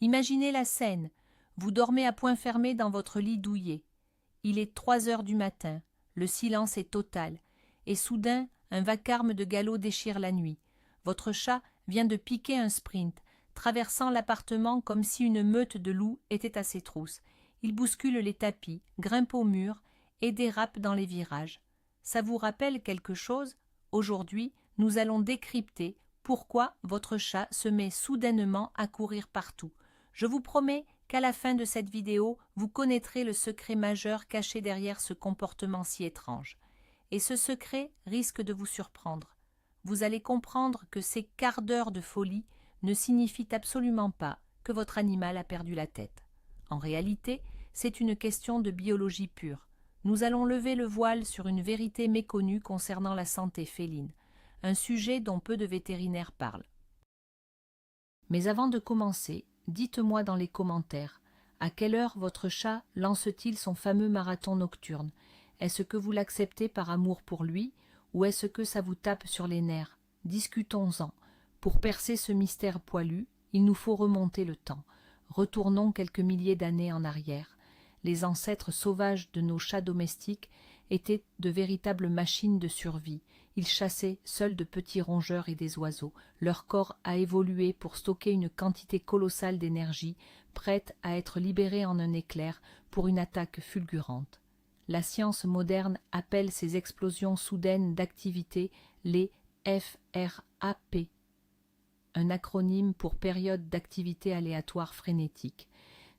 Imaginez la scène. Vous dormez à poing fermé dans votre lit douillet. Il est 3 heures du matin. Le silence est total. Et soudain, un vacarme de galop déchire la nuit. Votre chat vient de piquer un sprint, traversant l'appartement comme si une meute de loups était à ses trousses. Il bouscule les tapis, grimpe au mur et dérape dans les virages. Ça vous rappelle quelque chose? Aujourd'hui, nous allons décrypter pourquoi votre chat se met soudainement à courir partout. Je vous promets qu'à la fin de cette vidéo, vous connaîtrez le secret majeur caché derrière ce comportement si étrange. Et ce secret risque de vous surprendre. Vous allez comprendre que ces quarts d'heure de folie ne signifient absolument pas que votre animal a perdu la tête. En réalité, c'est une question de biologie pure. Nous allons lever le voile sur une vérité méconnue concernant la santé féline, un sujet dont peu de vétérinaires parlent. Mais avant de commencer, dites-moi dans les commentaires, à quelle heure votre chat lance-t-il son fameux marathon nocturne? Est-ce que vous l'acceptez par amour pour lui, ou est-ce que ça vous tape sur les nerfs? Discutons-en. Pour percer ce mystère poilu, il nous faut remonter le temps. Retournons quelques milliers d'années en arrière. Les ancêtres sauvages de nos chats domestiques étaient de véritables machines de survie. Ils chassaient seuls de petits rongeurs et des oiseaux. Leur corps a évolué pour stocker une quantité colossale d'énergie, prête à être libérée en un éclair pour une attaque fulgurante. La science moderne appelle ces explosions soudaines d'activité les FRAP, un acronyme pour période d'activité aléatoire frénétique.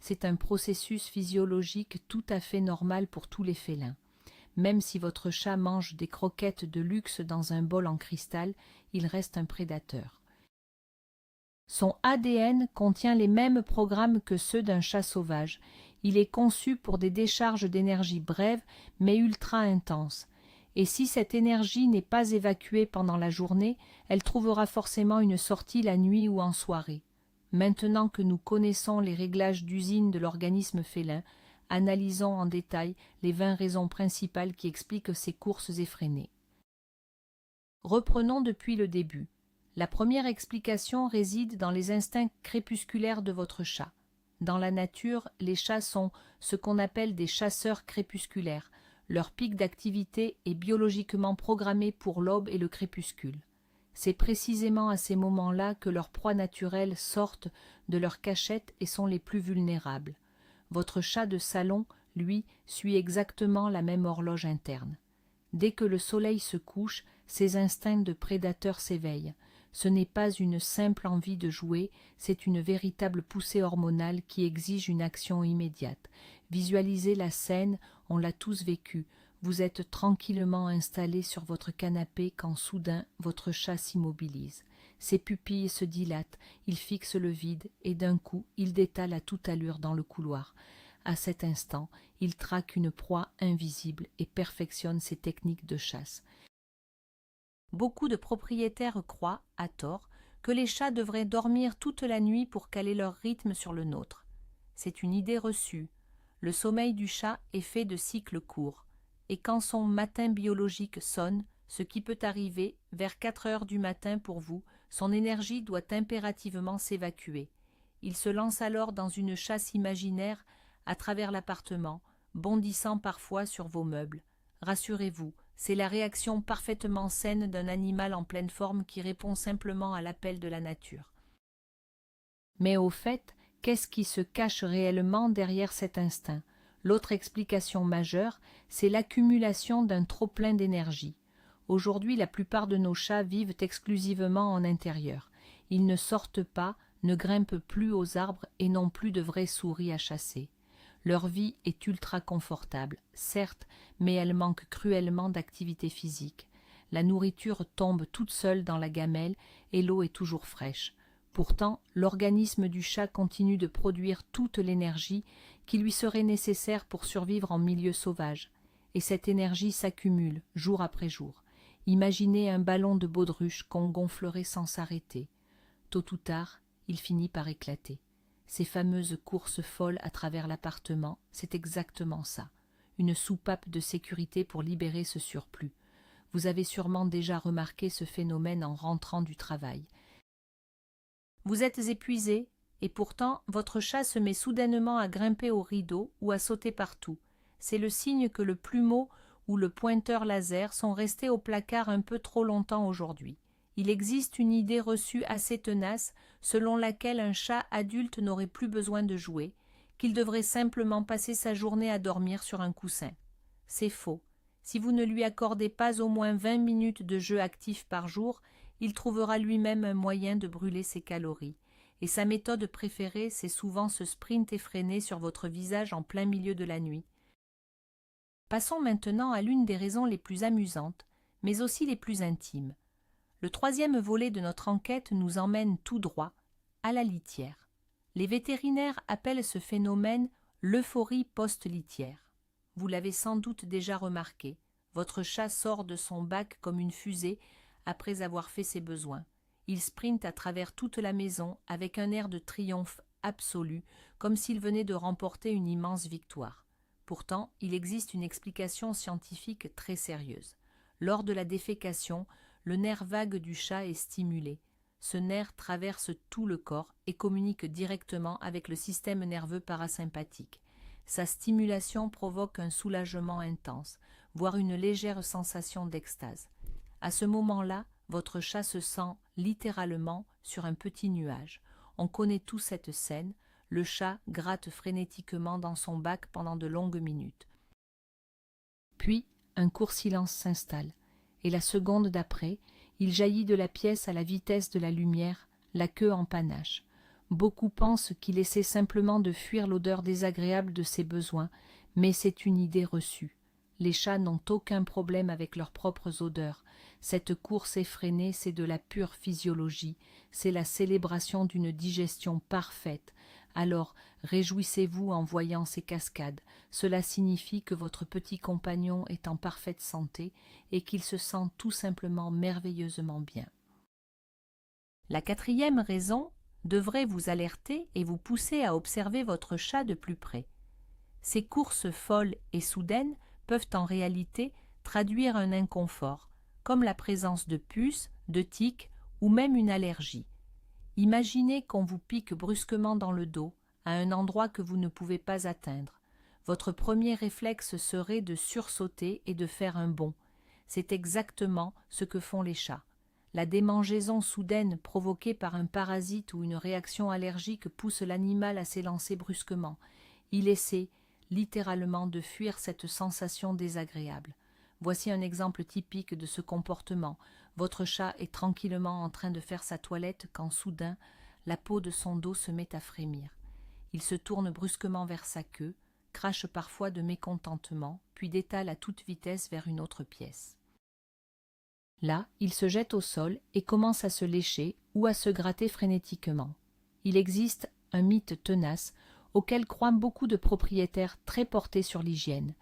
C'est un processus physiologique tout à fait normal pour tous les félins. Même si votre chat mange des croquettes de luxe dans un bol en cristal, il reste un prédateur. Son ADN contient les mêmes programmes que ceux d'un chat sauvage. Il est conçu pour des décharges d'énergie brèves mais ultra intenses. Et si cette énergie n'est pas évacuée pendant la journée, elle trouvera forcément une sortie la nuit ou en soirée. Maintenant que nous connaissons les réglages d'usine de l'organisme félin, analysons en détail les 20 raisons principales qui expliquent ces courses effrénées. Reprenons depuis le début. La première explication réside dans les instincts crépusculaires de votre chat. Dans la nature, les chats sont ce qu'on appelle des chasseurs crépusculaires. Leur pic d'activité est biologiquement programmé pour l'aube et le crépuscule. C'est précisément à ces moments-là que leurs proies naturelles sortent de leur cachette et sont les plus vulnérables. Votre chat de salon, lui, suit exactement la même horloge interne. Dès que le soleil se couche, ses instincts de prédateur s'éveillent. Ce n'est pas une simple envie de jouer, c'est une véritable poussée hormonale qui exige une action immédiate. Visualisez la scène, on l'a tous vécue. Vous êtes tranquillement installé sur votre canapé quand soudain votre chat s'immobilise. Ses pupilles se dilatent, il fixe le vide et d'un coup il détale à toute allure dans le couloir. À cet instant, il traque une proie invisible et perfectionne ses techniques de chasse. Beaucoup de propriétaires croient, à tort, que les chats devraient dormir toute la nuit pour caler leur rythme sur le nôtre. C'est une idée reçue. Le sommeil du chat est fait de cycles courts, et quand son matin biologique sonne, ce qui peut arriver vers 4 heures du matin pour vous, son énergie doit impérativement s'évacuer. Il se lance alors dans une chasse imaginaire à travers l'appartement, bondissant parfois sur vos meubles. Rassurez-vous, c'est la réaction parfaitement saine d'un animal en pleine forme qui répond simplement à l'appel de la nature. Mais au fait, qu'est-ce qui se cache réellement derrière cet instinct? L'autre explication majeure, c'est l'accumulation d'un trop-plein d'énergie. Aujourd'hui, la plupart de nos chats vivent exclusivement en intérieur. Ils ne sortent pas, ne grimpent plus aux arbres et n'ont plus de vraies souris à chasser. Leur vie est ultra confortable, certes, mais elle manque cruellement d'activité physique. La nourriture tombe toute seule dans la gamelle et l'eau est toujours fraîche. Pourtant, l'organisme du chat continue de produire toute l'énergie qui lui serait nécessaire pour survivre en milieu sauvage. Et cette énergie s'accumule jour après jour. Imaginez un ballon de baudruche qu'on gonflerait sans s'arrêter. Tôt ou tard, il finit par éclater. Ces fameuses courses folles à travers l'appartement, c'est exactement ça. Une soupape de sécurité pour libérer ce surplus. Vous avez sûrement déjà remarqué ce phénomène en rentrant du travail. Vous êtes épuisé Et pourtant, votre chat se met soudainement à grimper au rideau ou à sauter partout. C'est le signe que le plumeau ou le pointeur laser sont restés au placard un peu trop longtemps aujourd'hui. Il existe une idée reçue assez tenace selon laquelle un chat adulte n'aurait plus besoin de jouer, qu'il devrait simplement passer sa journée à dormir sur un coussin. C'est faux. Si vous ne lui accordez pas au moins 20 minutes de jeu actif par jour, il trouvera lui-même un moyen de brûler ses calories. Et sa méthode préférée, c'est souvent ce sprint effréné sur votre visage en plein milieu de la nuit. Passons maintenant à l'une des raisons les plus amusantes, mais aussi les plus intimes. Le troisième volet de notre enquête nous emmène tout droit à la litière. Les vétérinaires appellent ce phénomène l'euphorie post-litière. Vous l'avez sans doute déjà remarqué, votre chat sort de son bac comme une fusée après avoir fait ses besoins. Il sprinte à travers toute la maison avec un air de triomphe absolu, comme s'il venait de remporter une immense victoire. Pourtant, il existe une explication scientifique très sérieuse. Lors de la défécation, le nerf vague du chat est stimulé. Ce nerf traverse tout le corps et communique directement avec le système nerveux parasympathique. Sa stimulation provoque un soulagement intense, voire une légère sensation d'extase. À ce moment-là, votre chat se sent littéralement sur un petit nuage. On connaît tous cette scène, le chat gratte frénétiquement dans son bac pendant de longues minutes. Puis, un court silence s'installe, et la seconde d'après, il jaillit de la pièce à la vitesse de la lumière, la queue en panache. Beaucoup pensent qu'il essaie simplement de fuir l'odeur désagréable de ses besoins, mais c'est une idée reçue. Les chats n'ont aucun problème avec leurs propres odeurs. Cette course effrénée, c'est de la pure physiologie, c'est la célébration d'une digestion parfaite. Alors, réjouissez-vous en voyant ces cascades. Cela signifie que votre petit compagnon est en parfaite santé et qu'il se sent tout simplement merveilleusement bien. La quatrième raison devrait vous alerter et vous pousser à observer votre chat de plus près. Ces courses folles et soudaines peuvent en réalité traduire un inconfort, comme la présence de puces, de tiques ou même une allergie. Imaginez qu'on vous pique brusquement dans le dos, à un endroit que vous ne pouvez pas atteindre. Votre premier réflexe serait de sursauter et de faire un bond. C'est exactement ce que font les chats. La démangeaison soudaine provoquée par un parasite ou une réaction allergique pousse l'animal à s'élancer brusquement. Il essaie littéralement de fuir cette sensation désagréable. Voici un exemple typique de ce comportement. Votre chat est tranquillement en train de faire sa toilette quand soudain, la peau de son dos se met à frémir. Il se tourne brusquement vers sa queue, crache parfois de mécontentement, puis détale à toute vitesse vers une autre pièce. Là, il se jette au sol et commence à se lécher ou à se gratter frénétiquement. Il existe un mythe tenace auquel croient beaucoup de propriétaires très portés sur l'hygiène.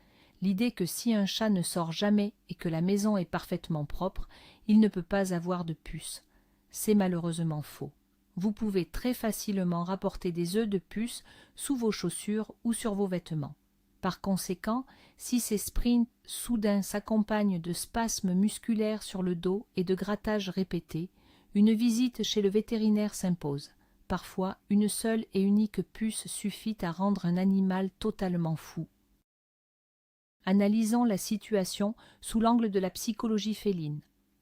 L'idée que si un chat ne sort jamais et que la maison est parfaitement propre, il ne peut pas avoir de puces. C'est malheureusement faux. Vous pouvez très facilement rapporter des œufs de puce sous vos chaussures ou sur vos vêtements. Par conséquent, si ces sprints soudains s'accompagnent de spasmes musculaires sur le dos et de grattages répétés, une visite chez le vétérinaire s'impose. Parfois, une seule et unique puce suffit à rendre un animal totalement fou. Analysons la situation sous l'angle de la psychologie féline.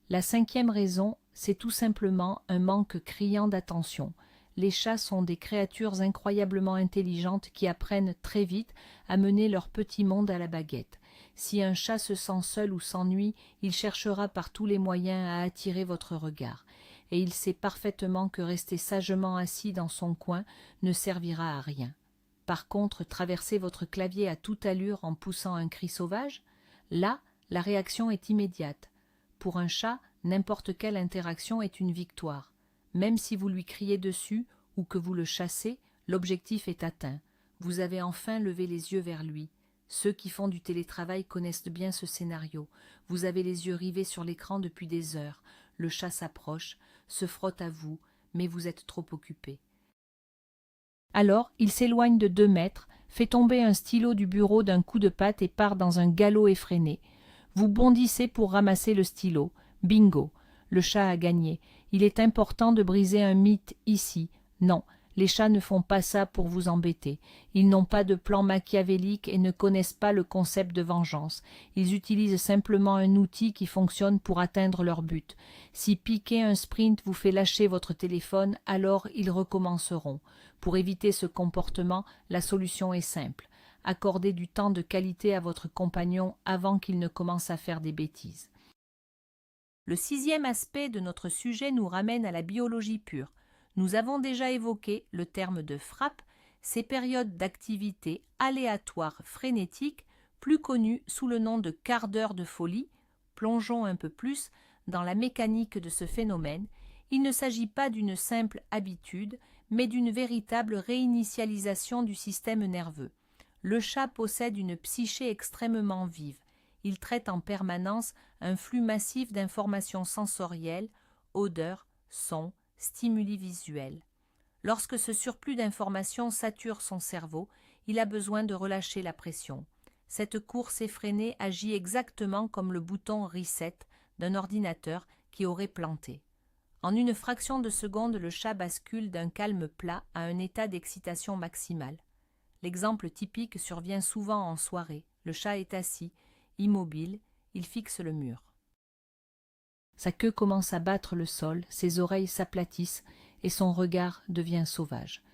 La cinquième raison, c'est tout simplement un manque criant d'attention. Les chats sont des créatures incroyablement intelligentes qui apprennent très vite à mener leur petit monde à la baguette. Si un chat se sent seul ou s'ennuie, il cherchera par tous les moyens à attirer votre regard. Et il sait parfaitement que rester sagement assis dans son coin ne servira à rien. Par contre, traverser votre clavier à toute allure en poussant un cri sauvage, là, la réaction est immédiate. Pour un chat, n'importe quelle interaction est une victoire. Même si vous lui criez dessus ou que vous le chassez, l'objectif est atteint. Vous avez enfin levé les yeux vers lui. Ceux qui font du télétravail connaissent bien ce scénario. Vous avez les yeux rivés sur l'écran depuis des heures. Le chat s'approche, se frotte à vous, mais vous êtes trop occupé. Alors, il s'éloigne de 2 mètres, fait tomber un stylo du bureau d'un coup de patte et part dans un galop effréné. Vous bondissez pour ramasser le stylo. Bingo! Le chat a gagné. Il est important de briser un mythe ici. Non, Les chats ne font pas ça pour vous embêter. Ils n'ont pas de plan machiavélique et ne connaissent pas le concept de vengeance. Ils utilisent simplement un outil qui fonctionne pour atteindre leur but. Si piquer un sprint vous fait lâcher votre téléphone, alors ils recommenceront. Pour éviter ce comportement, la solution est simple. Accordez du temps de qualité à votre compagnon avant qu'il ne commence à faire des bêtises. Le sixième aspect de notre sujet nous ramène à la biologie pure. Nous avons déjà évoqué le terme de frappe, ces périodes d'activité aléatoire frénétique, plus connues sous le nom de quart d'heure de folie. Plongeons un peu plus dans la mécanique de ce phénomène. Il ne s'agit pas d'une simple habitude, mais d'une véritable réinitialisation du système nerveux. Le chat possède une psyché extrêmement vive. Il traite en permanence un flux massif d'informations sensorielles, odeurs, sons, stimuli visuels. Lorsque ce surplus d'informations sature son cerveau, il a besoin de relâcher la pression. Cette course effrénée agit exactement comme le bouton reset d'un ordinateur qui aurait planté. En une fraction de seconde, le chat bascule d'un calme plat à un état d'excitation maximale. L'exemple typique survient souvent en soirée. Le chat est assis, immobile, il fixe le mur. Sa queue commence à battre le sol, ses oreilles s'aplatissent et son regard devient sauvage.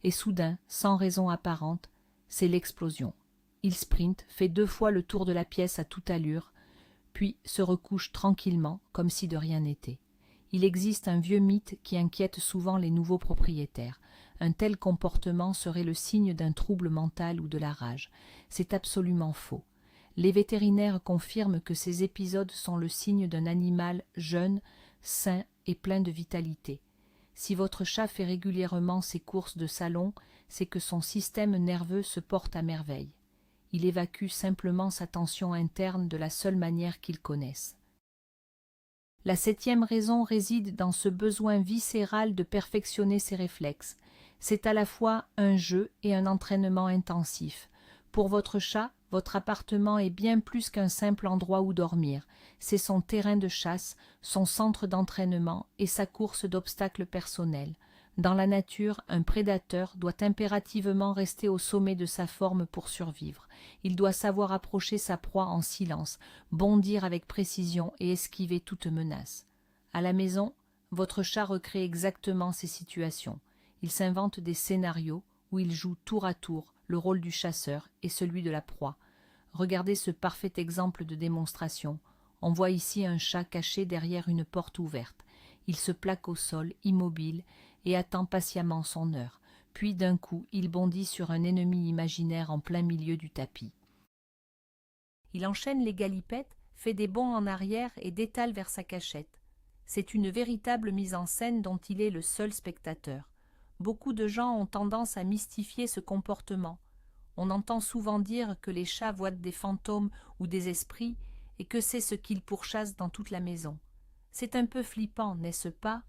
Et soudain, sans raison apparente, c'est l'explosion. Il sprinte, fait 2 fois le tour de la pièce à toute allure, puis se recouche tranquillement, comme si de rien n'était. Il existe un vieux mythe qui inquiète souvent les nouveaux propriétaires. Un tel comportement serait le signe d'un trouble mental ou de la rage. C'est absolument faux. Les vétérinaires confirment que ces épisodes sont le signe d'un animal jeune, sain et plein de vitalité. Si votre chat fait régulièrement ses courses de salon, c'est que son système nerveux se porte à merveille. Il évacue simplement sa tension interne de la seule manière qu'il connaisse. La 7e raison réside dans ce besoin viscéral de perfectionner ses réflexes. C'est à la fois un jeu et un entraînement intensif. Pour votre chat, votre appartement est bien plus qu'un simple endroit où dormir. C'est son terrain de chasse, son centre d'entraînement et sa course d'obstacles personnels. Dans la nature, un prédateur doit impérativement rester au sommet de sa forme pour survivre. Il doit savoir approcher sa proie en silence, bondir avec précision et esquiver toute menace. À la maison, votre chat recrée exactement ces situations. Il s'invente des scénarios où il joue tour à tour le rôle du chasseur et celui de la proie. Regardez ce parfait exemple de démonstration. On voit ici un chat caché derrière une porte ouverte. Il se plaque au sol, immobile, et attend patiemment son heure. Puis d'un coup, il bondit sur un ennemi imaginaire en plein milieu du tapis. Il enchaîne les galipettes, fait des bonds en arrière et détale vers sa cachette. C'est une véritable mise en scène dont il est le seul spectateur. Beaucoup de gens ont tendance à mystifier ce comportement. On entend souvent dire que les chats voient des fantômes ou des esprits et que c'est ce qu'ils pourchassent dans toute la maison. C'est un peu flippant, n'est-ce pas?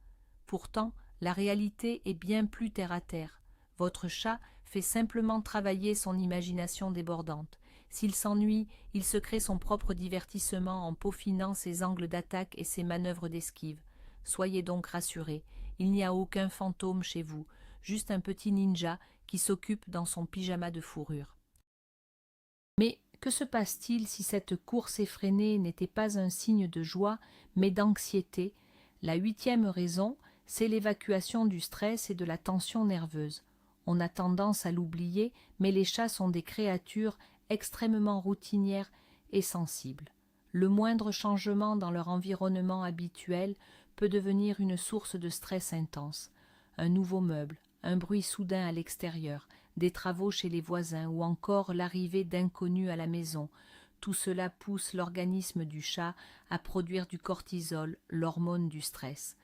Pourtant, la réalité est bien plus terre-à-terre. Votre chat fait simplement travailler son imagination débordante. S'il s'ennuie, il se crée son propre divertissement en peaufinant ses angles d'attaque et ses manœuvres d'esquive. Soyez donc rassurés, il n'y a aucun fantôme chez vous, juste un petit ninja qui s'occupe dans son pyjama de fourrure. Mais que se passe-t-il si cette course effrénée n'était pas un signe de joie, mais d'anxiété? La 8e raison, c'est l'évacuation du stress et de la tension nerveuse. On a tendance à l'oublier, mais les chats sont des créatures extrêmement routinières et sensibles. Le moindre changement dans leur environnement habituel peut devenir une source de stress intense. Un nouveau meuble, un bruit soudain à l'extérieur, des travaux chez les voisins ou encore l'arrivée d'inconnus à la maison. Tout cela pousse l'organisme du chat à produire du cortisol, l'hormone du stress.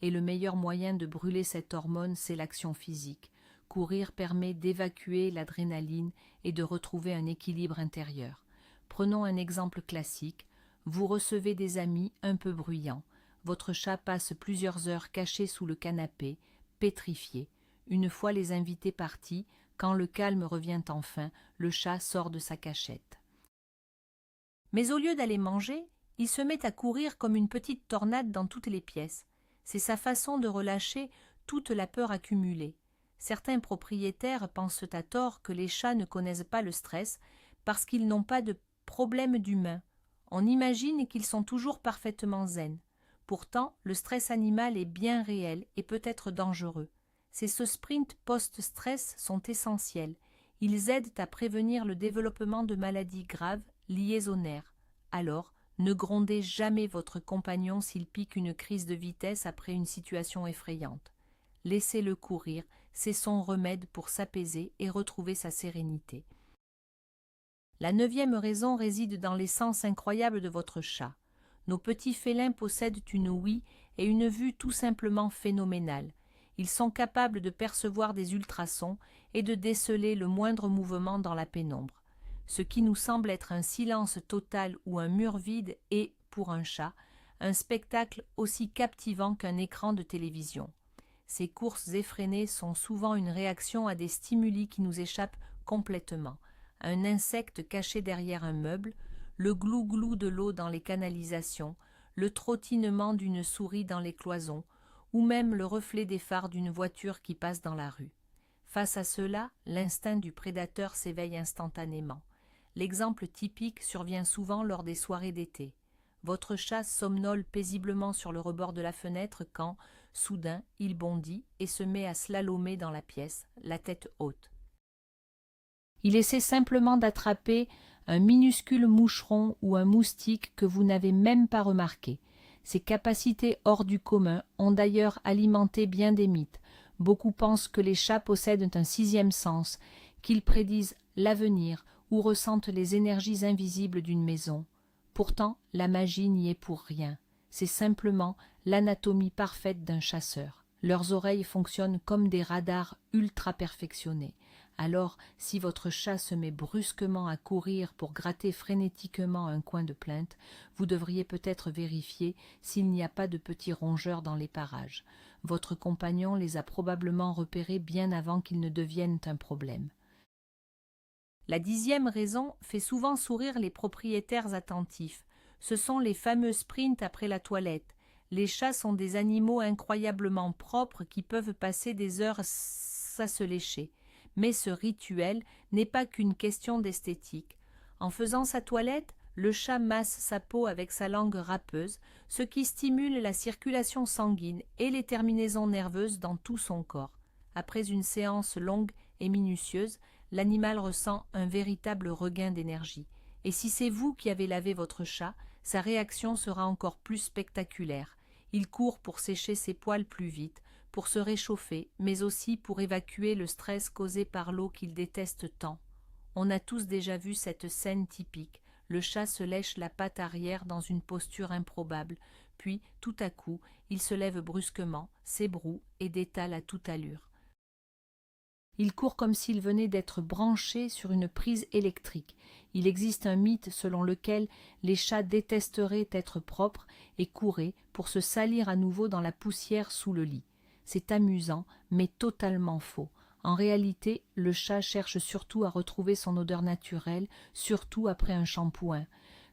Et le meilleur moyen de brûler cette hormone, c'est l'action physique. Courir permet d'évacuer l'adrénaline et de retrouver un équilibre intérieur. Prenons un exemple classique. Vous recevez des amis un peu bruyants. Votre chat passe plusieurs heures caché sous le canapé, pétrifié. Une fois les invités partis, quand le calme revient enfin, le chat sort de sa cachette. Mais au lieu d'aller manger, il se met à courir comme une petite tornade dans toutes les pièces. C'est sa façon de relâcher toute la peur accumulée. Certains propriétaires pensent à tort que les chats ne connaissent pas le stress parce qu'ils n'ont pas de problème d'humain. On imagine qu'ils sont toujours parfaitement zen. Pourtant, le stress animal est bien réel et peut être dangereux. Ces sprints post-stress sont essentiels. Ils aident à prévenir le développement de maladies graves liées aux nerfs. Alors, ne grondez jamais votre compagnon s'il pique une crise de vitesse après une situation effrayante. Laissez-le courir, c'est son remède pour s'apaiser et retrouver sa sérénité. La 9e raison réside dans l'essence incroyable de votre chat. Nos petits félins possèdent une ouïe et une vue tout simplement phénoménales. Ils sont capables de percevoir des ultrasons et de déceler le moindre mouvement dans la pénombre. Ce qui nous semble être un silence total ou un mur vide est, pour un chat, un spectacle aussi captivant qu'un écran de télévision. Ces courses effrénées sont souvent une réaction à des stimuli qui nous échappent complètement. Un insecte caché derrière un meuble, le glou-glou de l'eau dans les canalisations, le trottinement d'une souris dans les cloisons, ou même le reflet des phares d'une voiture qui passe dans la rue. Face à cela, l'instinct du prédateur s'éveille instantanément. L'exemple typique survient souvent lors des soirées d'été. Votre chat somnole paisiblement sur le rebord de la fenêtre quand, soudain, il bondit et se met à slalomer dans la pièce, la tête haute. Il essaie simplement d'attraper un minuscule moucheron ou un moustique que vous n'avez même pas remarqué. Ses capacités hors du commun ont d'ailleurs alimenté bien des mythes. Beaucoup pensent que les chats possèdent un 6e sens, qu'ils prédisent l'avenir ou ressentent les énergies invisibles d'une maison. Pourtant, la magie n'y est pour rien. C'est simplement l'anatomie parfaite d'un chasseur. Leurs oreilles fonctionnent comme des radars ultra perfectionnés. Alors, si votre chat se met brusquement à courir pour gratter frénétiquement un coin de plainte, vous devriez peut-être vérifier s'il n'y a pas de petits rongeurs dans les parages. Votre compagnon les a probablement repérés bien avant qu'ils ne deviennent un problème. La 10e raison fait souvent sourire les propriétaires attentifs. Ce sont les fameux sprints après la toilette. Les chats sont des animaux incroyablement propres qui peuvent passer des heures à se lécher. Mais ce rituel n'est pas qu'une question d'esthétique. En faisant sa toilette, le chat masse sa peau avec sa langue râpeuse, ce qui stimule la circulation sanguine et les terminaisons nerveuses dans tout son corps. Après une séance longue et minutieuse, l'animal ressent un véritable regain d'énergie. Et si c'est vous qui avez lavé votre chat, sa réaction sera encore plus spectaculaire. Il court pour sécher ses poils plus vite, pour se réchauffer, mais aussi pour évacuer le stress causé par l'eau qu'il déteste tant. On a tous déjà vu cette scène typique. Le chat se lèche la patte arrière dans une posture improbable, puis, tout à coup, il se lève brusquement, s'ébroue et détale à toute allure. Il court comme s'il venait d'être branché sur une prise électrique. Il existe un mythe selon lequel les chats détesteraient être propres et couraient pour se salir à nouveau dans la poussière sous le lit. C'est amusant, mais totalement faux. En réalité, le chat cherche surtout à retrouver son odeur naturelle, surtout après un shampoing.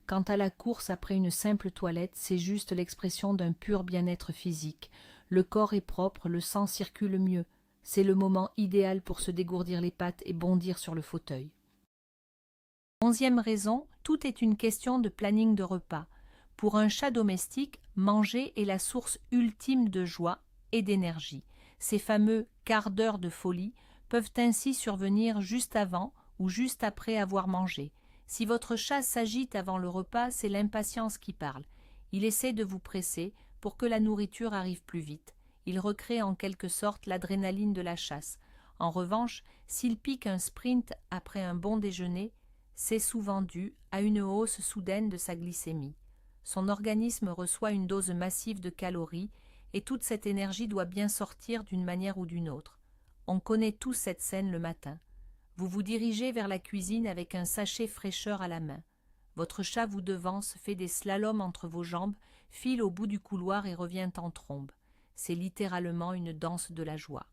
Quant à la course après une simple toilette, c'est juste l'expression d'un pur bien-être physique. Le corps est propre, le sang circule mieux. C'est le moment idéal pour se dégourdir les pattes et bondir sur le fauteuil. 11e raison, tout est une question de planning de repas. Pour un chat domestique, manger est la source ultime de joie et d'énergie. Ces fameux quarts d'heure de folie peuvent ainsi survenir juste avant ou juste après avoir mangé. Si votre chat s'agite avant le repas, c'est l'impatience qui parle. Il essaie de vous presser pour que la nourriture arrive plus vite. Il recrée en quelque sorte l'adrénaline de la chasse. En revanche, s'il pique un sprint après un bon déjeuner, c'est souvent dû à une hausse soudaine de sa glycémie. Son organisme reçoit une dose massive de calories et toute cette énergie doit bien sortir d'une manière ou d'une autre. On connaît tous cette scène le matin. Vous vous dirigez vers la cuisine avec un sachet fraîcheur à la main. Votre chat vous devance, fait des slaloms entre vos jambes, file au bout du couloir et revient en trombe. C'est littéralement une danse de la joie.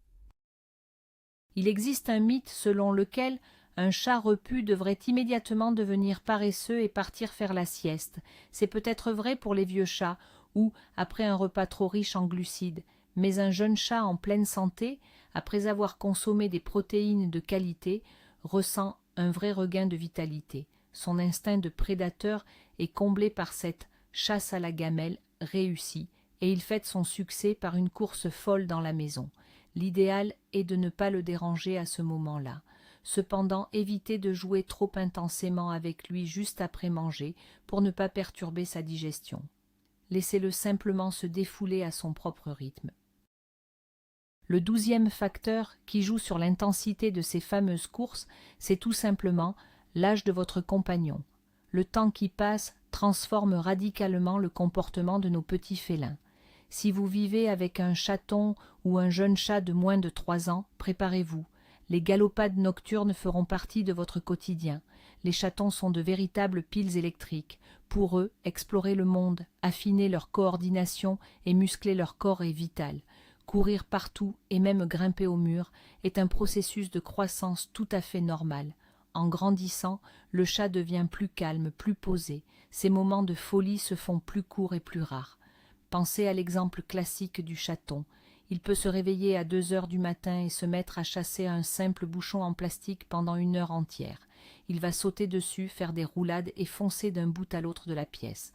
Il existe un mythe selon lequel un chat repu devrait immédiatement devenir paresseux et partir faire la sieste. C'est peut-être vrai pour les vieux chats ou après un repas trop riche en glucides, mais un jeune chat en pleine santé, après avoir consommé des protéines de qualité, ressent un vrai regain de vitalité. Son instinct de prédateur est comblé par cette chasse à la gamelle réussie, et il fête son succès par une course folle dans la maison. L'idéal est de ne pas le déranger à ce moment-là. Cependant, évitez de jouer trop intensément avec lui juste après manger pour ne pas perturber sa digestion. Laissez-le simplement se défouler à son propre rythme. Le 12e facteur qui joue sur l'intensité de ces fameuses courses, c'est tout simplement l'âge de votre compagnon. Le temps qui passe transforme radicalement le comportement de nos petits félins. Si vous vivez avec un chaton ou un jeune chat de moins de 3 ans, préparez-vous. Les galopades nocturnes feront partie de votre quotidien. Les chatons sont de véritables piles électriques. Pour eux, explorer le monde, affiner leur coordination et muscler leur corps est vital. Courir partout et même grimper au mur est un processus de croissance tout à fait normal. En grandissant, le chat devient plus calme, plus posé. Ses moments de folie se font plus courts et plus rares. Pensez à l'exemple classique du chaton. Il peut se réveiller à 2 heures du matin et se mettre à chasser un simple bouchon en plastique pendant 1 heure entière. Il va sauter dessus, faire des roulades et foncer d'un bout à l'autre de la pièce.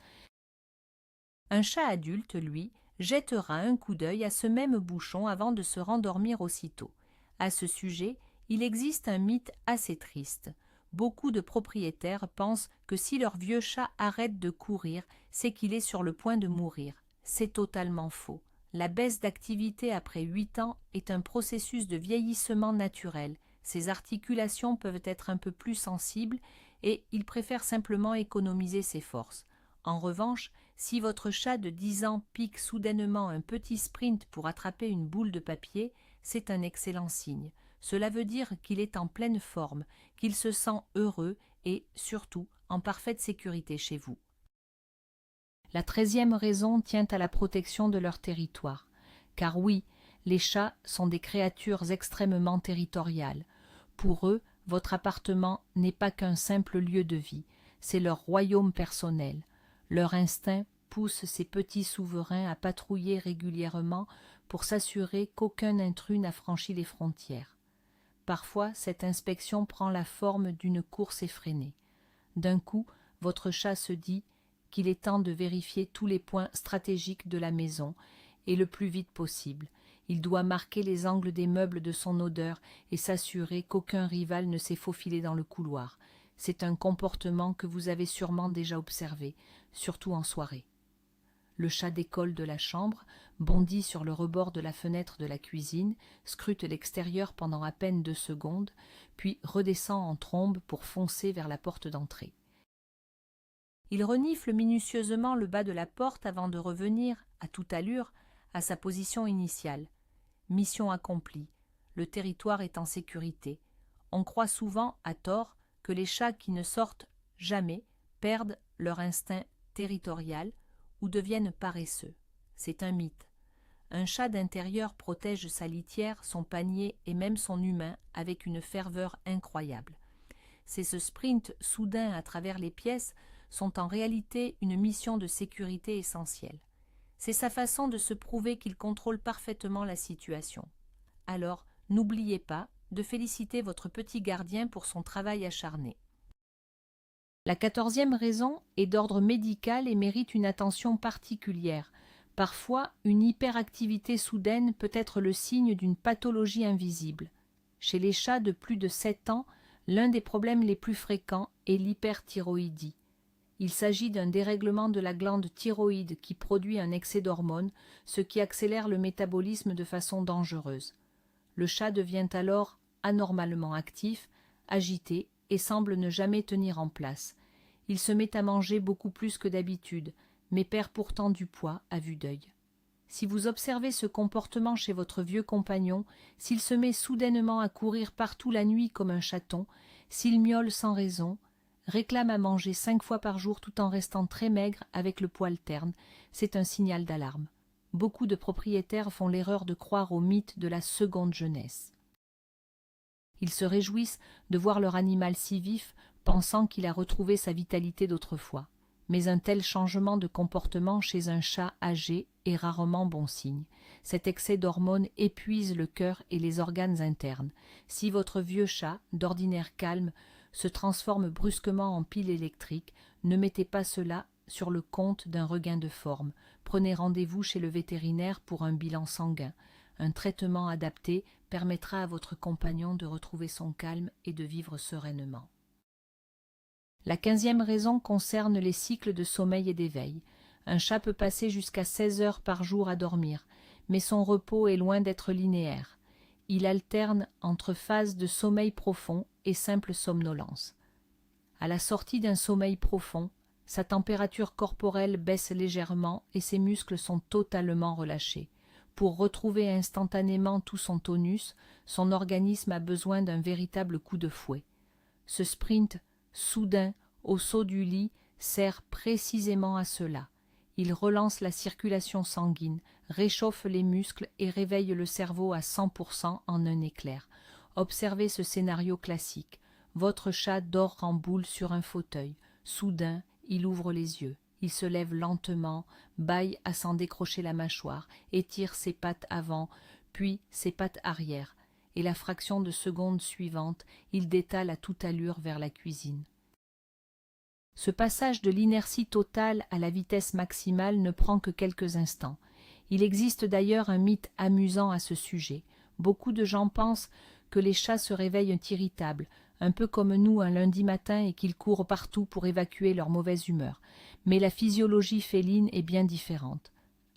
Un chat adulte, lui, jettera un coup d'œil à ce même bouchon avant de se rendormir aussitôt. À ce sujet, il existe un mythe assez triste. Beaucoup de propriétaires pensent que si leur vieux chat arrête de courir, c'est qu'il est sur le point de mourir. C'est totalement faux. La baisse d'activité après 8 ans est un processus de vieillissement naturel. Ses articulations peuvent être un peu plus sensibles et il préfère simplement économiser ses forces. En revanche, si votre chat de 10 ans pique soudainement un petit sprint pour attraper une boule de papier, c'est un excellent signe. Cela veut dire qu'il est en pleine forme, qu'il se sent heureux et, surtout, en parfaite sécurité chez vous. La 13e raison tient à la protection de leur territoire. Car oui, les chats sont des créatures extrêmement territoriales. Pour eux, votre appartement n'est pas qu'un simple lieu de vie, c'est leur royaume personnel. Leur instinct pousse ces petits souverains à patrouiller régulièrement pour s'assurer qu'aucun intrus n'a franchi les frontières. Parfois, cette inspection prend la forme d'une course effrénée. D'un coup, votre chat se dit qu'il est temps de vérifier tous les points stratégiques de la maison, et le plus vite possible. Il doit marquer les angles des meubles de son odeur et s'assurer qu'aucun rival ne s'est faufilé dans le couloir. C'est un comportement que vous avez sûrement déjà observé, surtout en soirée. Le chat décolle de la chambre, bondit sur le rebord de la fenêtre de la cuisine, scrute l'extérieur pendant à peine 2 secondes, puis redescend en trombe pour foncer vers la porte d'entrée. Il renifle minutieusement le bas de la porte avant de revenir, à toute allure, à sa position initiale. Mission accomplie. Le territoire est en sécurité. On croit souvent, à tort, que les chats qui ne sortent jamais perdent leur instinct territorial ou deviennent paresseux. C'est un mythe. Un chat d'intérieur protège sa litière, son panier et même son humain avec une ferveur incroyable. C'est ce sprint soudain à travers les pièces sont en réalité une mission de sécurité essentielle. C'est sa façon de se prouver qu'il contrôle parfaitement la situation. Alors, n'oubliez pas de féliciter votre petit gardien pour son travail acharné. La 14e raison est d'ordre médical et mérite une attention particulière. Parfois, une hyperactivité soudaine peut être le signe d'une pathologie invisible. Chez les chats de plus de 7 ans, l'un des problèmes les plus fréquents est l'hyperthyroïdie. Il s'agit d'un dérèglement de la glande thyroïde qui produit un excès d'hormones, ce qui accélère le métabolisme de façon dangereuse. Le chat devient alors anormalement actif, agité et semble ne jamais tenir en place. Il se met à manger beaucoup plus que d'habitude, mais perd pourtant du poids à vue d'œil. Si vous observez ce comportement chez votre vieux compagnon, s'il se met soudainement à courir partout la nuit comme un chaton, s'il miaule sans raison, réclame à manger 5 fois par jour tout en restant très maigre avec le poil terne, c'est un signal d'alarme. Beaucoup de propriétaires font l'erreur de croire au mythe de la seconde jeunesse. Ils se réjouissent de voir leur animal si vif, pensant qu'il a retrouvé sa vitalité d'autrefois. Mais un tel changement de comportement chez un chat âgé est rarement bon signe. Cet excès d'hormones épuise le cœur et les organes internes. Si votre vieux chat, d'ordinaire calme, se transforme brusquement en pile électrique, ne mettez pas cela sur le compte d'un regain de forme. Prenez rendez-vous chez le vétérinaire pour un bilan sanguin. Un traitement adapté permettra à votre compagnon de retrouver son calme et de vivre sereinement. La 15e raison concerne les cycles de sommeil et d'éveil. Un chat peut passer jusqu'à 16 heures par jour à dormir, mais son repos est loin d'être linéaire. Il alterne entre phases de sommeil profond et simple somnolence. À la sortie d'un sommeil profond, sa température corporelle baisse légèrement et ses muscles sont totalement relâchés. Pour retrouver instantanément tout son tonus, son organisme a besoin d'un véritable coup de fouet. Ce sprint soudain au saut du lit sert précisément à cela. Il relance la circulation sanguine, réchauffe les muscles et réveille le cerveau à 100% en un éclair. Observez ce scénario classique. Votre chat dort en boule sur un fauteuil. Soudain, il ouvre les yeux. Il se lève lentement, bâille à s'en décrocher la mâchoire, étire ses pattes avant, puis ses pattes arrière, et la fraction de seconde suivante, il détale à toute allure vers la cuisine. Ce passage de l'inertie totale à la vitesse maximale ne prend que quelques instants. Il existe d'ailleurs un mythe amusant à ce sujet. Beaucoup de gens pensent que les chats se réveillent irritables, un peu comme nous un lundi matin et qu'ils courent partout pour évacuer leur mauvaise humeur. Mais la physiologie féline est bien différente.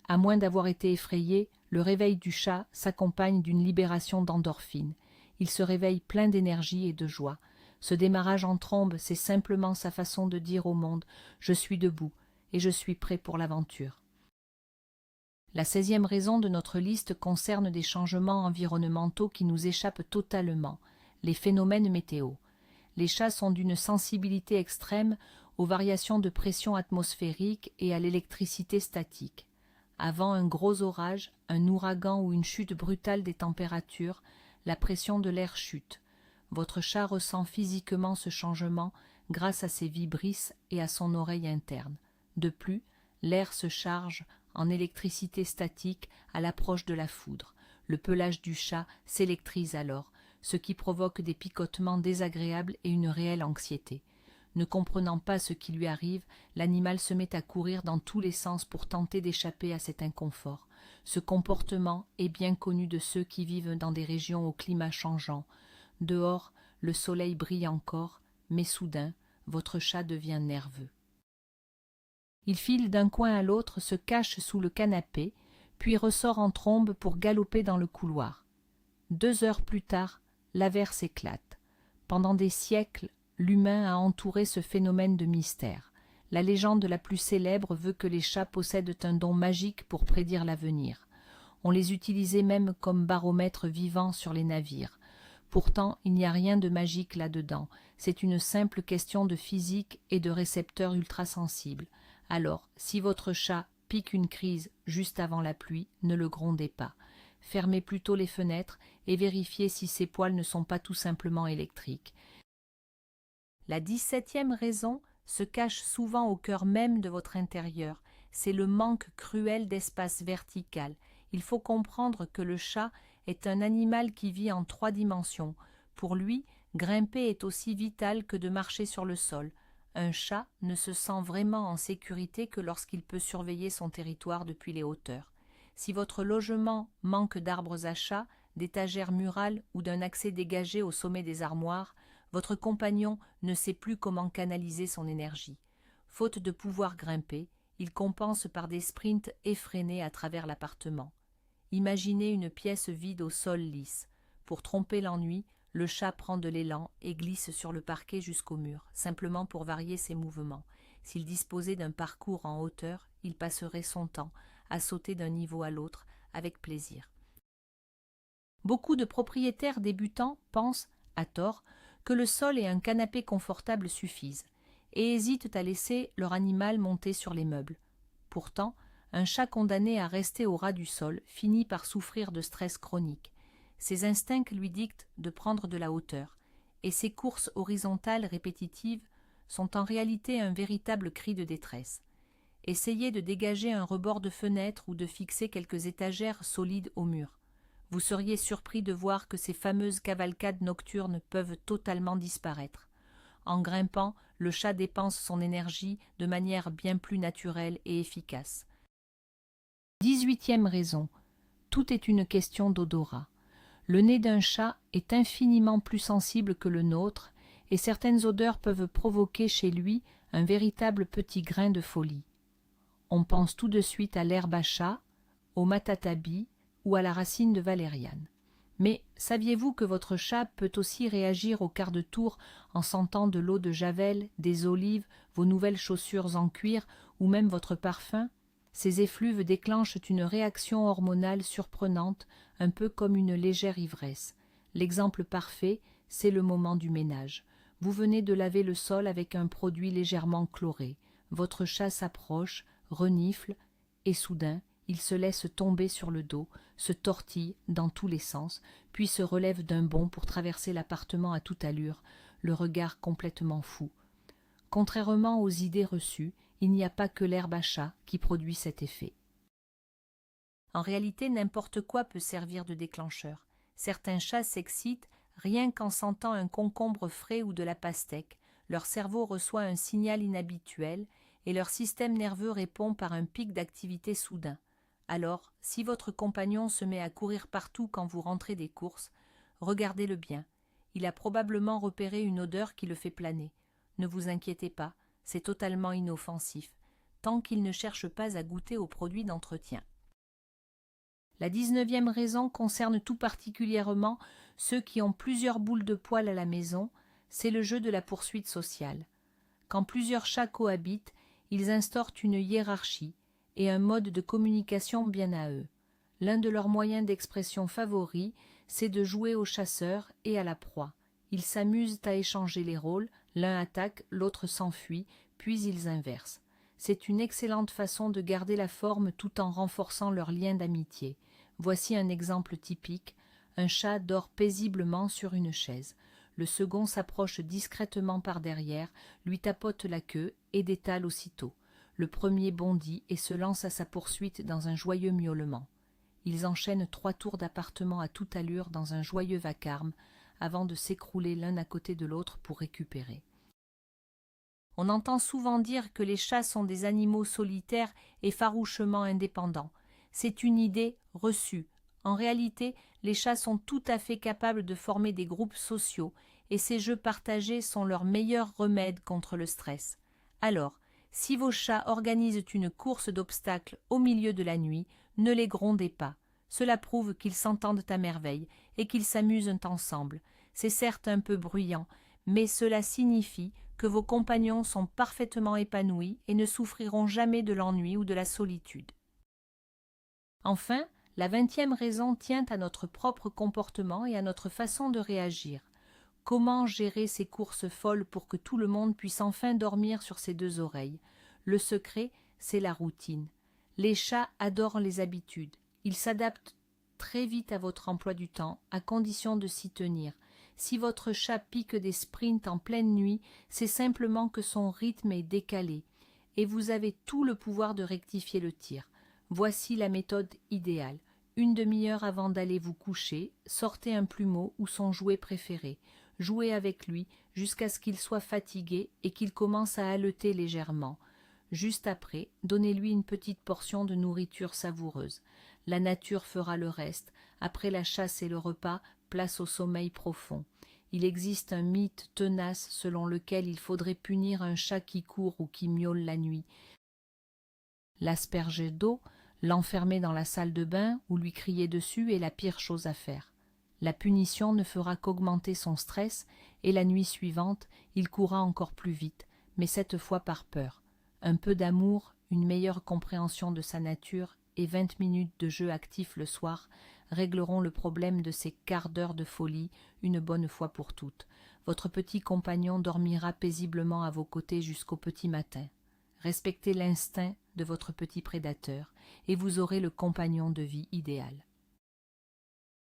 À moins d'avoir été effrayé, le réveil du chat s'accompagne d'une libération d'endorphines. Il se réveille plein d'énergie et de joie. Ce démarrage en trombe, c'est simplement sa façon de dire au monde « Je suis debout et je suis prêt pour l'aventure ». La 16e raison de notre liste concerne des changements environnementaux qui nous échappent totalement, les phénomènes météo. Les chats sont d'une sensibilité extrême aux variations de pression atmosphérique et à l'électricité statique. Avant un gros orage, un ouragan ou une chute brutale des températures, la pression de l'air chute. Votre chat ressent physiquement ce changement grâce à ses vibrisses et à son oreille interne. De plus, l'air se charge en électricité statique à l'approche de la foudre. Le pelage du chat s'électrise alors, ce qui provoque des picotements désagréables et une réelle anxiété. Ne comprenant pas ce qui lui arrive, l'animal se met à courir dans tous les sens pour tenter d'échapper à cet inconfort. Ce comportement est bien connu de ceux qui vivent dans des régions au climat changeant. Dehors, le soleil brille encore, mais soudain, votre chat devient nerveux. Il file d'un coin à l'autre, se cache sous le canapé, puis ressort en trombe pour galoper dans le couloir. 2 heures plus tard, l'averse éclate. Pendant des siècles, l'humain a entouré ce phénomène de mystère. La légende la plus célèbre veut que les chats possèdent un don magique pour prédire l'avenir. On les utilisait même comme baromètre vivant sur les navires. Pourtant, il n'y a rien de magique là-dedans. C'est une simple question de physique et de récepteurs ultrasensibles. Alors, si votre chat pique une crise juste avant la pluie, ne le grondez pas. Fermez plutôt les fenêtres et vérifiez si ses poils ne sont pas tout simplement électriques. La 17e raison se cache souvent au cœur même de votre intérieur. C'est le manque cruel d'espace vertical. Il faut comprendre que le chat est un animal qui vit en 3 dimensions. Pour lui, grimper est aussi vital que de marcher sur le sol. Un chat ne se sent vraiment en sécurité que lorsqu'il peut surveiller son territoire depuis les hauteurs. Si votre logement manque d'arbres à chat, d'étagères murales ou d'un accès dégagé au sommet des armoires, votre compagnon ne sait plus comment canaliser son énergie. Faute de pouvoir grimper, il compense par des sprints effrénés à travers l'appartement. Imaginez une pièce vide au sol lisse. Pour tromper l'ennui, le chat prend de l'élan et glisse sur le parquet jusqu'au mur, simplement pour varier ses mouvements. S'il disposait d'un parcours en hauteur, il passerait son temps à sauter d'un niveau à l'autre avec plaisir. Beaucoup de propriétaires débutants pensent, à tort, que le sol et un canapé confortable suffisent, et hésitent à laisser leur animal monter sur les meubles. Pourtant, un chat condamné à rester au ras du sol finit par souffrir de stress chronique. Ses instincts lui dictent de prendre de la hauteur, et ses courses horizontales répétitives sont en réalité un véritable cri de détresse. Essayez de dégager un rebord de fenêtre ou de fixer quelques étagères solides au mur. Vous seriez surpris de voir que ces fameuses cavalcades nocturnes peuvent totalement disparaître. En grimpant, le chat dépense son énergie de manière bien plus naturelle et efficace. 18e raison. Tout est une question d'odorat. Le nez d'un chat est infiniment plus sensible que le nôtre, et certaines odeurs peuvent provoquer chez lui un véritable petit grain de folie. On pense tout de suite à l'herbe à chat, au matatabi ou à la racine de valériane. Mais saviez-vous que votre chat peut aussi réagir au quart de tour en sentant de l'eau de javel, des olives, vos nouvelles chaussures en cuir ou même votre parfum? Ces effluves déclenchent une réaction hormonale surprenante, un peu comme une légère ivresse. L'exemple parfait, c'est le moment du ménage. Vous venez de laver le sol avec un produit légèrement chloré. Votre chat s'approche, renifle, et soudain, il se laisse tomber sur le dos, se tortille dans tous les sens, puis se relève d'un bond pour traverser l'appartement à toute allure, le regard complètement fou. Contrairement aux idées reçues, il n'y a pas que l'herbe à chat qui produit cet effet. En réalité, n'importe quoi peut servir de déclencheur. Certains chats s'excitent rien qu'en sentant un concombre frais ou de la pastèque. Leur cerveau reçoit un signal inhabituel et leur système nerveux répond par un pic d'activité soudain. Alors, si votre compagnon se met à courir partout quand vous rentrez des courses, regardez-le bien. Il a probablement repéré une odeur qui le fait planer. Ne vous inquiétez pas, c'est totalement inoffensif, tant qu'il ne cherche pas à goûter aux produits d'entretien. La 19e raison concerne tout particulièrement ceux qui ont plusieurs boules de poils à la maison, c'est le jeu de la poursuite sociale. Quand plusieurs chats cohabitent, ils instaurent une hiérarchie et un mode de communication bien à eux. L'un de leurs moyens d'expression favoris, c'est de jouer au chasseur et à la proie. Ils s'amusent à échanger les rôles, l'un attaque, l'autre s'enfuit, puis ils inversent. C'est une excellente façon de garder la forme tout en renforçant leur lien d'amitié. Voici un exemple typique. Un chat dort paisiblement sur une chaise. Le second s'approche discrètement par derrière, lui tapote la queue et détale aussitôt. Le premier bondit et se lance à sa poursuite dans un joyeux miaulement. Ils enchaînent 3 tours d'appartement à toute allure dans un joyeux vacarme, avant de s'écrouler l'un à côté de l'autre pour récupérer. On entend souvent dire que les chats sont des animaux solitaires et farouchement indépendants. C'est une idée reçue. En réalité, les chats sont tout à fait capables de former des groupes sociaux et ces jeux partagés sont leur meilleur remède contre le stress. Alors, si vos chats organisent une course d'obstacles au milieu de la nuit, ne les grondez pas. Cela prouve qu'ils s'entendent à merveille et qu'ils s'amusent ensemble. C'est certes un peu bruyant, mais cela signifie que vos compagnons sont parfaitement épanouis et ne souffriront jamais de l'ennui ou de la solitude. Enfin, la 20e raison tient à notre propre comportement et à notre façon de réagir. Comment gérer ces courses folles pour que tout le monde puisse enfin dormir sur ses 2 oreilles? Le secret, c'est la routine. Les chats adorent les habitudes. Ils s'adaptent très vite à votre emploi du temps, à condition de s'y tenir. Si votre chat pique des sprints en pleine nuit, c'est simplement que son rythme est décalé, et vous avez tout le pouvoir de rectifier le tir. Voici la méthode idéale. 1 demi-heure avant d'aller vous coucher, sortez un plumeau ou son jouet préféré. Jouez avec lui jusqu'à ce qu'il soit fatigué et qu'il commence à haleter légèrement. Juste après, donnez-lui une petite portion de nourriture savoureuse. La nature fera le reste. Après la chasse et le repas, place au sommeil profond. Il existe un mythe tenace selon lequel il faudrait punir un chat qui court ou qui miaule la nuit. L'asperger d'eau, l'enfermer dans la salle de bain ou lui crier dessus est la pire chose à faire. La punition ne fera qu'augmenter son stress et la nuit suivante, il courra encore plus vite, mais cette fois par peur. Un peu d'amour, une meilleure compréhension de sa nature et 20 minutes de jeu actif le soir régleront le problème de ces quarts d'heure de folie une bonne fois pour toutes. Votre petit compagnon dormira paisiblement à vos côtés jusqu'au petit matin. Respectez l'instinct de votre petit prédateur et vous aurez le compagnon de vie idéal.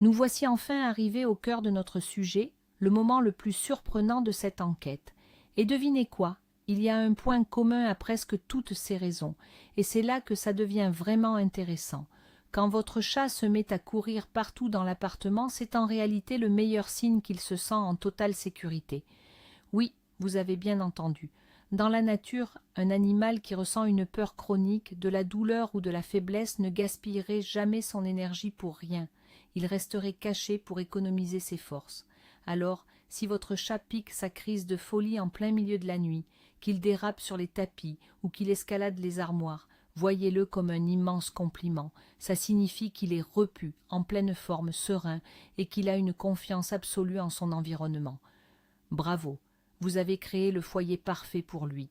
Nous voici enfin arrivés au cœur de notre sujet, le moment le plus surprenant de cette enquête. Et devinez quoi? Il y a un point commun à presque toutes ces raisons, et c'est là que ça devient vraiment intéressant. Quand votre chat se met à courir partout dans l'appartement, c'est en réalité le meilleur signe qu'il se sent en totale sécurité. Oui, vous avez bien entendu. Dans la nature, un animal qui ressent une peur chronique, de la douleur ou de la faiblesse ne gaspillerait jamais son énergie pour rien. Il resterait caché pour économiser ses forces. Alors, si votre chat pique sa crise de folie en plein milieu de la nuit, qu'il dérape sur les tapis ou qu'il escalade les armoires, voyez-le comme un immense compliment. Ça signifie qu'il est repu, en pleine forme, serein, et qu'il a une confiance absolue en son environnement. Bravo, vous avez créé le foyer parfait pour lui.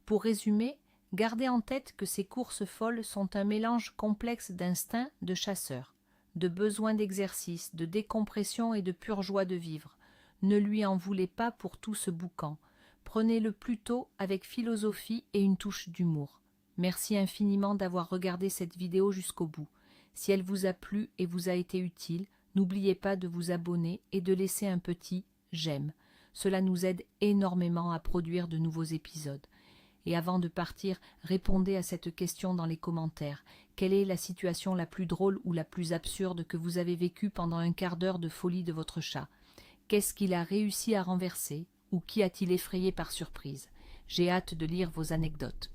Pour résumer, gardez en tête que ces courses folles sont un mélange complexe d'instincts de chasseur, de besoins d'exercice, de décompression et de pure joie de vivre. Ne lui en voulez pas pour tout ce boucan. Prenez-le plutôt avec philosophie et une touche d'humour. Merci infiniment d'avoir regardé cette vidéo jusqu'au bout. Si elle vous a plu et vous a été utile, n'oubliez pas de vous abonner et de laisser un petit « j'aime ». Cela nous aide énormément à produire de nouveaux épisodes. Et avant de partir, répondez à cette question dans les commentaires. Quelle est la situation la plus drôle ou la plus absurde que vous avez vécue pendant un quart d'heure de folie de votre chat? Qu'est-ce qu'il a réussi à renverser ou qui a-t-il effrayé par surprise? J'ai hâte de lire vos anecdotes.